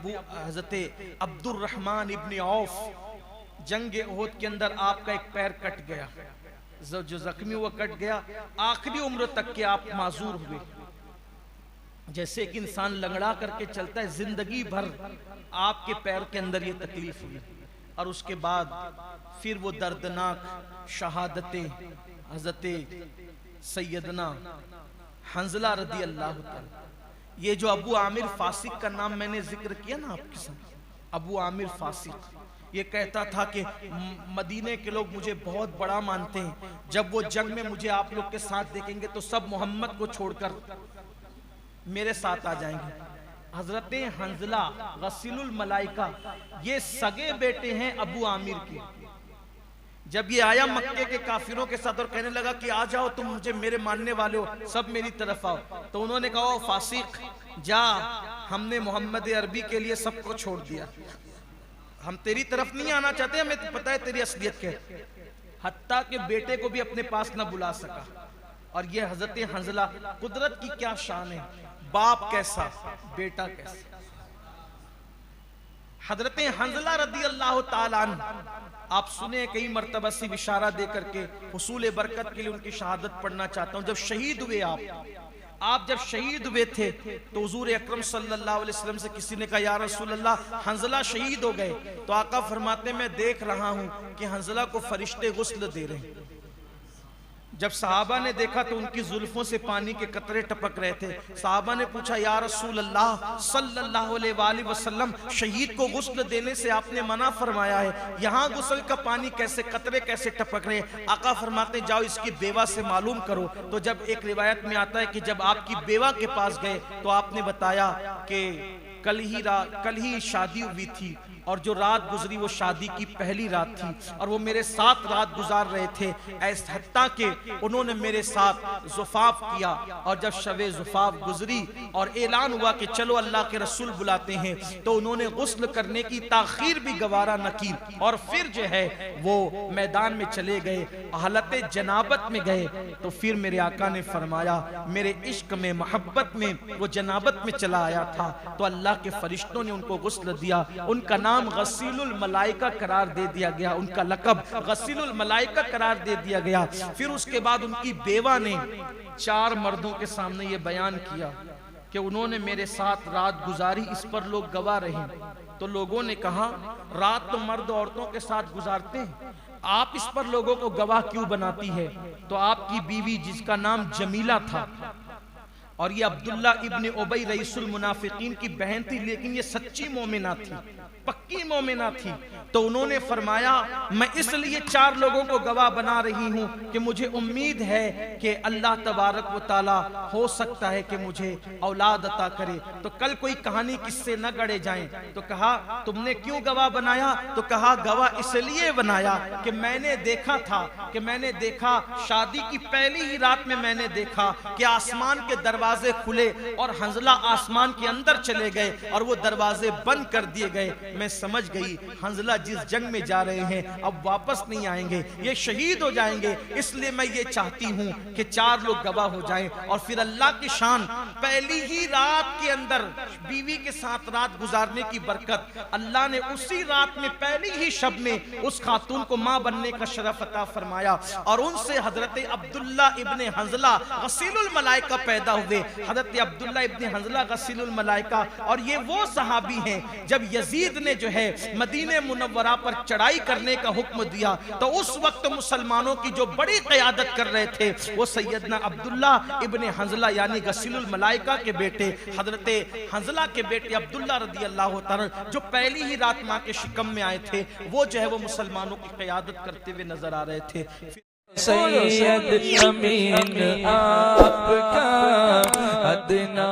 Hazrat Abdurrahman ibn of जंग ओहद के अंदर आपका एक पैर कट गया, जो जख्मी हुआ कट गया, आखिरी उम्र तक के आप माजूर हुए। जैसे कि इंसान लंगड़ा करके चलता है, जिंदगी भर आपके पैर के अंदर ये तकलीफ हुई। और उसके बाद फिर वो दर्दनाक शहादतें हजरत सैयदना हंजला रदी अल्लाह ताला, ये जो अबू आमिर फासिक का नाम मैंने जिक्र किया ना आपके साथ, अबू आमिर फासिक ये कहता था कि मदीने के लोग मुझे बहुत बड़ा मानते हैं, जब वो जंग में मुझे आप लोग के साथ देखेंगे तो सब मोहम्मद को छोड़कर मेरे साथ आ जाएंगे। हजरत हंजला गसीलुल मलाइका ये सगे बेटे हैं अबू आमिर के। जब ये आया मक्के के काफिरों के साथ और कहने लगा कि आ जाओ तुम मुझे मेरे मानने वाले हो, सब मेरी तरफ आओ, तो उन्होंने कहा फासिक जा, हमने मोहम्मद अरबी के लिए सबको छोड़ दिया, हम तेरी तरफ नहीं आना चाहते, हमें पता है तेरी असलियत क्या है। हत्ता के बेटे को भी अपने पास न बुला सका। और ये हजरत हंजला, कुदरत की क्या शान है, बाप कैसा बेटा कैसा। हजरत हंजला रदी अल्लाह ताला अन्हु, आप सुने कई मर्तबा से इशारा दे करके हुसूल बरकत के लिए उनकी शहादत पढ़ना चाहता हूं। जब शहीद हुए आप जब शहीद हुए थे तो हुजूर अकरम सल्लल्लाहु अलैहि वसल्लम से किसी ने कहा या रसूल अल्लाह हंजला शहीद हो गए, तो आका फरमाते मैं देख रहा हूं कि हंजला को फरिश्ते गुस्ल दे रहे हैं। जब सहाबा ने देखा तो उनकी जुल्फों से पानी के कतरे टपक रहे थे। सहाबा ने पूछा या रसूल अल्लाह सल्लल्लाहु अलैहि वसल्लम, शहीद को गुस्ल देने से आपने मना फरमाया है, यहाँ गुस्ल का पानी कैसे, कतरे कैसे टपक रहे। आका फरमाते जाओ इसकी बेवा से मालूम करो। तो जब एक रिवायत में आता है कि जब आपकी बेवा के पास गए तो आपने बताया कि कल ही शादी हुई थी और जो रात गुजरी वो शादी की पहली रात थी और वो मेरे साथ रात गुजार रहे थे, ऐसा हत्ता के उन्होंने मेरे साथ जुफाफ किया। और जब शबे जुफाफ गुजरी और ऐलान हुआ कि चलो अल्लाह के रसूल बुलाते हैं, तो उन्होंने गुस्ल करने की ताखीर भी गवारा न की और फिर जो है वो मैदान में चले गए, हालत जनाबत में गए। तो फिर मेरे आका ने फरमाया, मेरे इश्क में मोहब्बत में वो जनाबत में चला आया था, तो अल्लाह के फरिश्तों ने उनको गुस्ल दिया, उनका नाम गसीलुल मलाइका करार दे दिया गया, उनका लक़ब गसीलुल मलाइका करार दे दिया गया। फिर उसके बाद उनकी बेवा ने 4 मर्दों के सामने ये बयान किया कि उन्होंने मेरे साथ रात गुजारी, इस पर लोग गवाह रहे। तो लोगों ने कहा रात तो मर्द औरतों के साथ गुजारते हैं, आप इस पर लोगों को गवाह क्यों बनाती है। तो आपकी बीवी जिसका नाम जमीला था और ये अब्दुल्ला इब्न उबई रईसुल मुनाफिकीन की बहन थी, लेकिन ये सच्ची मोमिना थी, पक्की मोमिना थी। तो उन्होंने फरमाया मैं इसलिए 4 लोगों को गवाह बना रही हूं कि मुझे उम्मीद है कि अल्लाह तबारक व ताला हो सकता है कि मुझे औलाद अता करे, तो कल कोई कहानी किससे न गढ़े जाएं। तो कहा तुमने क्यों गवाह बनाया। तो कहा गवाह इसलिए बनाया कि मैंने देखा शादी की पहली ही रात में मैंने देखा कि आसमान के दरवाजे खुले और हंजला आसमान के अंदर चले गए और वो दरवाजे बंद कर दिए गए। मैं समझ गई हंजला जिस जंग में जा रहे हैं अब वापस नहीं आएंगे, ये शहीद हो जाएंगे, इसलिए मैं ये चाहती हूं कि 4 लोग गवाह हो जाएं। और फिर अल्लाह की शान, पहली ही रात के अंदर बीवी के साथ रात गुजारने की बरकत, अल्लाह ने उसी रात में पहली ही शब में उस खातून को मां बनने का शरफ अता फरमाया और उनसे हजरत अब्दुल्ला इब्ने हंजला गसीलुल मलाइका पैदा हुए। हजरत अब्दुल्ला इब्ने हंजला गसीलुल मलाइका, और ये वो सहाबी हैं जब यजीद ने जो है मदीने मुनव्वरा पर चढ़ाई करने का हुक्म दिया तो उस वक्त मुसलमानों की जो बड़ी क़यादत कर रहे थे वो सैयदना अब्दुल्ला इब्ने हंजला यानी गसीलुल मलाइका के बेटे हजरत हंजला के बेटे अब्दुल्ला रदी अल्लाह ताला, जो पहली ही रात माँ के शिकम में आए थे, वो जो है वो मुसलमानों की क़यादत करते हुए नजर आ रहे थे। सैयद अमीन आपका अदना